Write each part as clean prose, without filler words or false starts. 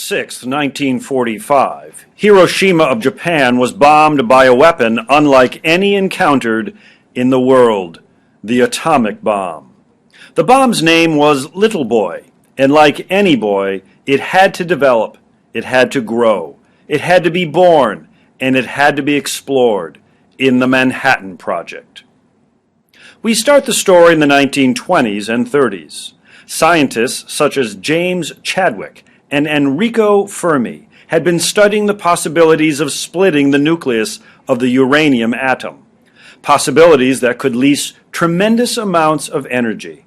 6, 1945, Hiroshima of Japan was bombed by a weapon unlike any encountered in the world, the atomic bomb. The bomb's name was Little Boy, and like any boy, it had to develop, it had to grow, it had to be born, and it had to be explored in the Manhattan Project. We start the story in the 1920s and 30s. Scientists such as James Chadwick and Enrico Fermi had been studying the possibilities of splitting the nucleus of the uranium atom, possibilities that could release tremendous amounts of energy.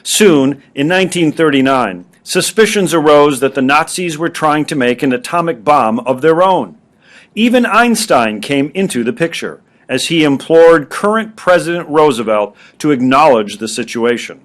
Soon, in 1939, suspicions arose that the Nazis were trying to make an atomic bomb of their own. Even Einstein came into the picture, as he implored current President Roosevelt to acknowledge the situation.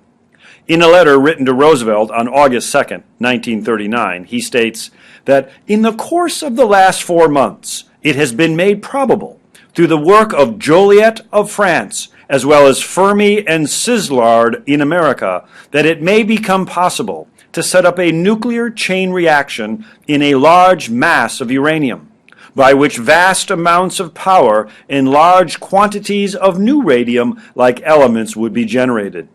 In a letter written to Roosevelt on August 2, 1939, he states that in the course of the last 4 months, it has been made probable, through the work of Joliet of France, as well as Fermi and Szilard in America, that it may become possible to set up a nuclear chain reaction in a large mass of uranium, by which vast amounts of power and large quantities of new radium-like elements would be generated.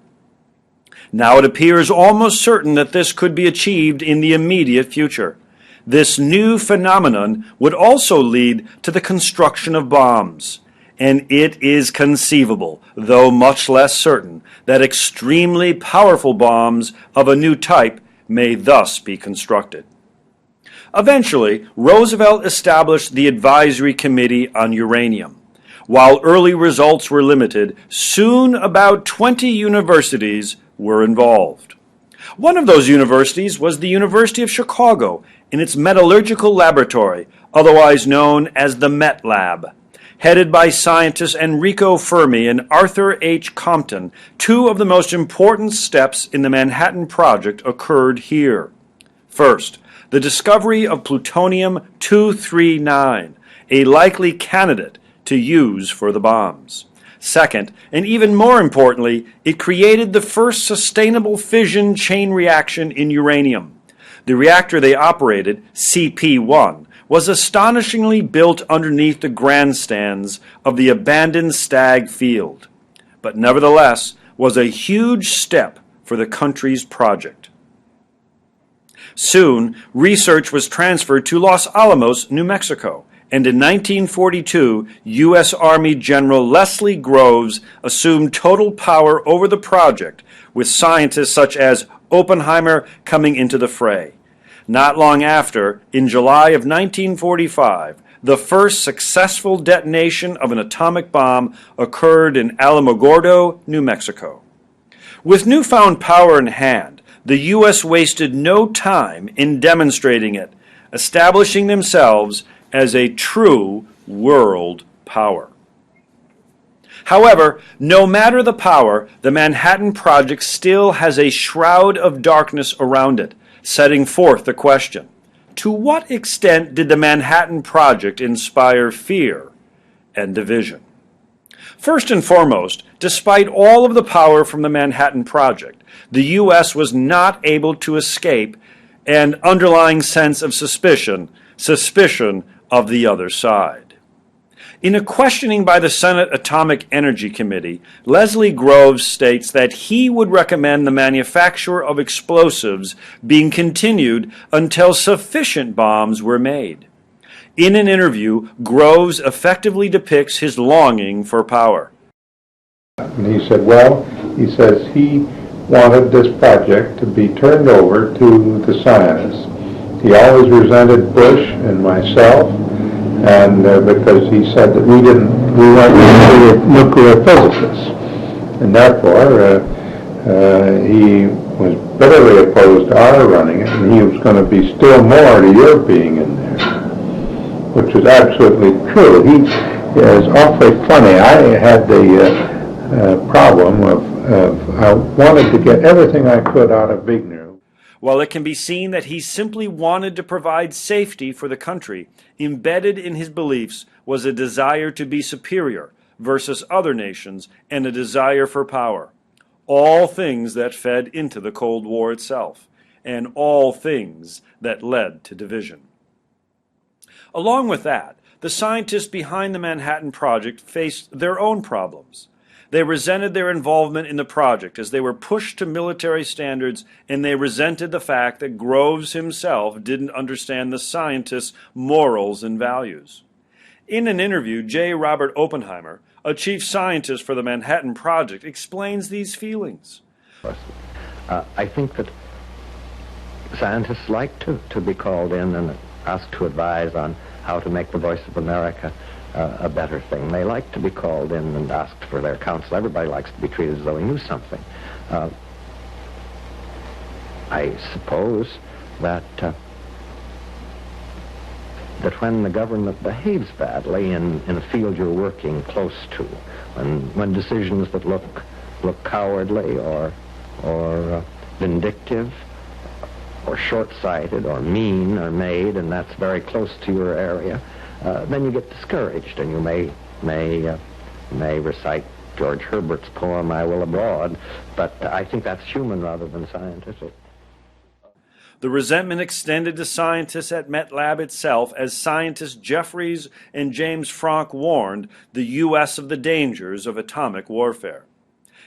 Now it appears almost certain that this could be achieved in the immediate future. This new phenomenon would also lead to the construction of bombs, and it is conceivable, though much less certain, that extremely powerful bombs of a new type may thus be constructed. Eventually, Roosevelt established the Advisory Committee on Uranium. While early results were limited, soon about 20 universities were involved. One of those universities was the University of Chicago in its metallurgical laboratory, otherwise known as the MET Lab. Headed by scientists Enrico Fermi and Arthur H. Compton, two of the most important steps in the Manhattan Project occurred here. First, the discovery of plutonium-239, a likely candidate to use for the bombs. Second, and even more importantly, it created the first sustainable fission chain reaction in uranium. The reactor they operated, CP-1, was astonishingly built underneath the grandstands of the abandoned Stagg Field, but nevertheless was a huge step for the country's project. Soon, research was transferred to Los Alamos, New Mexico, and in 1942, U.S. Army General Leslie Groves assumed total power over the project, with scientists such as Oppenheimer coming into the fray. Not long after, in July of 1945, the first successful detonation of an atomic bomb occurred in Alamogordo, New Mexico. With newfound power in hand, the U.S. wasted no time in demonstrating it, establishing themselves as a true world power. However, no matter the power, the Manhattan Project still has a shroud of darkness around it, setting forth the question: to what extent did the Manhattan Project inspire fear and division? First and foremost, despite all of the power from the Manhattan Project, the U.S. was not able to escape an underlying sense of suspicion of the other side. In a questioning by the Senate Atomic Energy Committee, Leslie Groves states that he would recommend the manufacture of explosives being continued until sufficient bombs were made. In an interview, Groves effectively depicts his longing for power. And he said, he says he wanted this project to be turned over to the scientists. He always resented Bush and myself, and because he said that we weren't nuclear physicists, and therefore he was bitterly opposed to our running it, and he was going to be still more to your being in there, which is absolutely true. He is awfully funny. I had the problem of I wanted to get everything I could out of Wigner. While it can be seen that he simply wanted to provide safety for the country, embedded in his beliefs was a desire to be superior versus other nations and a desire for power, all things that fed into the Cold War itself. and all things that led to division. Along with that, the scientists behind the Manhattan Project faced their own problems. They resented their involvement in the project as they were pushed to military standards, and they resented the fact that Groves himself didn't understand the scientists' morals and values. In an interview, J. Robert Oppenheimer, a chief scientist for the Manhattan Project, explains these feelings. I think that scientists like to be called in and asked to advise on how to make the Voice of America a better thing. They like to be called in and asked for their counsel. Everybody likes to be treated as though he knew something. I suppose that when the government behaves badly in a field you're working close to, when decisions that look cowardly or vindictive or short-sighted or mean are made, and that's very close to your area, then you get discouraged, and you may recite George Herbert's poem, I Will Abroad, but I think that's human rather than scientific. The resentment extended to scientists at MetLab itself as scientists Jeffries and James Franck warned the U.S. of the dangers of atomic warfare.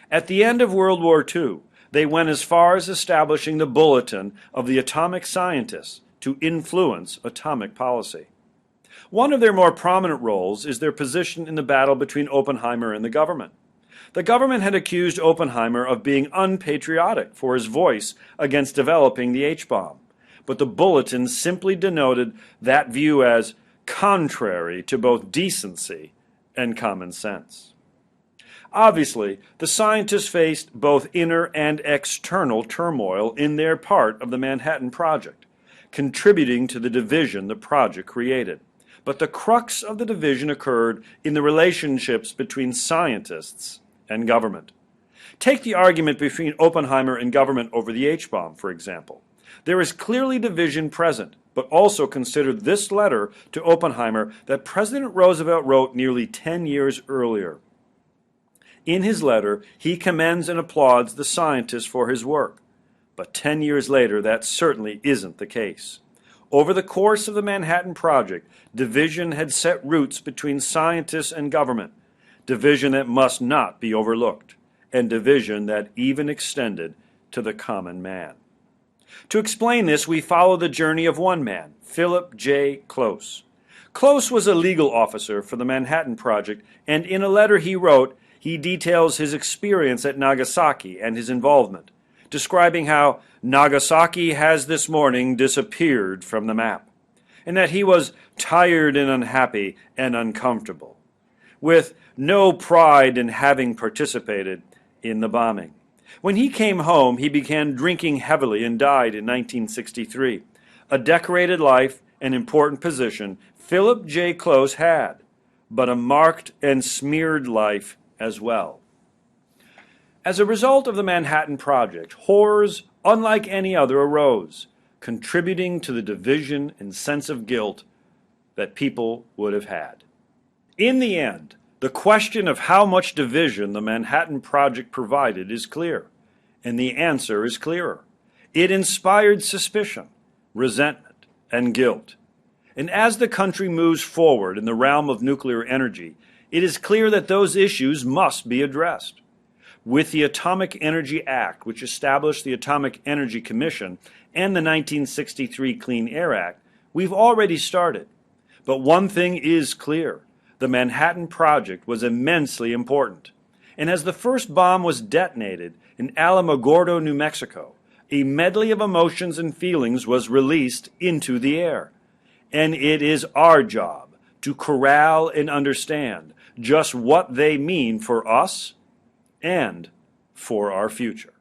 At the end of World War II, they went as far as establishing the Bulletin of the Atomic Scientists to influence atomic policy. One of their more prominent roles is their position in the battle between Oppenheimer and the government. The government had accused Oppenheimer of being unpatriotic for his voice against developing the H-bomb, but the Bulletin simply denoted that view as contrary to both decency and common sense. Obviously, the scientists faced both inner and external turmoil in their part of the Manhattan Project, contributing to the division the project created. But the crux of the division occurred in the relationships between scientists and government. Take the argument between Oppenheimer and government over the H-bomb, for example. There is clearly division present, but also consider this letter to Oppenheimer that President Roosevelt wrote nearly 10 years earlier. In his letter, he commends and applauds the scientist for his work. But 10 years later, that certainly isn't the case. Over the course of the Manhattan Project, division had set roots between scientists and government, division that must not be overlooked, and division that even extended to the common man. To explain this, we follow the journey of one man, Philip J. Close. Close was a legal officer for the Manhattan Project, and in a letter he wrote, he details his experience at Nagasaki and his involvement, describing how Nagasaki has this morning disappeared from the map, and that he was tired and unhappy and uncomfortable, with no pride in having participated in the bombing. When he came home, he began drinking heavily and died in 1963. A decorated life and important position Philip J. Close had, but a marked and smeared life as well. As a result of the Manhattan Project, horrors unlike any other arose, contributing to the division and sense of guilt that people would have had. In the end, the question of how much division the Manhattan Project provided is clear, and the answer is clearer. It inspired suspicion, resentment, and guilt. And as the country moves forward in the realm of nuclear energy, it is clear that those issues must be addressed. With the Atomic Energy Act, which established the Atomic Energy Commission, and the 1963 Clean Air Act, we've already started. But one thing is clear. The Manhattan Project was immensely important. And as the first bomb was detonated in Alamogordo, New Mexico, a medley of emotions and feelings was released into the air. And it is our job to corral and understand just what they mean for us and for our future.